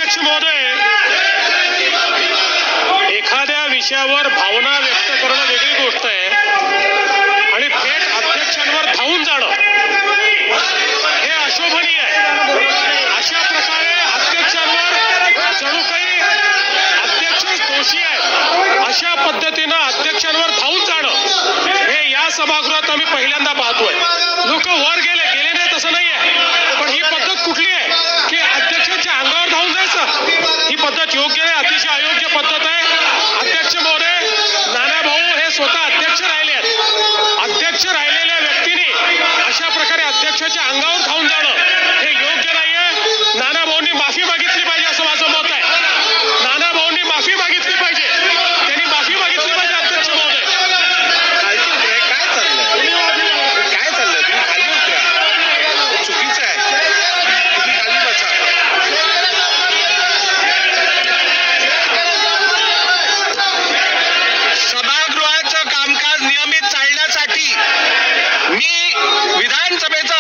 अध्यक्ष महोदय, एखाद्या विषयावर भावना व्यक्त करणं वेगळी गोष्ट आहे आणि थेट अध्यक्षांवर धावून जाणं हे अशोभनीय आहे. अशा प्रकारे अध्यक्षांवर जणू काही अध्यक्षच दोषी आहेत अशा पद्धतीनं अध्यक्षांवर धावून जाणं हे या सभागृहात आम्ही पहिल्यांदा पाहतोय. लोक वर गेले नाही तसं नाही आहे, पण ही पद्धत कुठली आहे की अध्यक्षांच्या अंगावर धावून जायचं? ही पद्धत योग्य नाही, अतिशय अयोग्य पद्धत आहे. अध्यक्ष महोदय, नाना भाऊ हे स्वतः अध्यक्ष राहिले आहेत. अध्यक्ष राहिलेल्या व्यक्तीने अशा प्रकारे अध्यक्षाच्या अंगावर धावून जाणं हे योग्य नाहीये. नाना भाऊंनी माफी मागितली पाहिजे असं माझं मत आहे. नाना भाऊंनी माफी मागितली पाहिजे, त्यांनी माफी मागितली पाहिजे. अध्यक्ष महोदय, काय चाललंय? तुम्ही खाली उतरा, चुकीचं आहे. तुम्ही खाली बसा. सभागृहाचं कामकाज नियमित चालण्यासाठी मी विधानसभेचं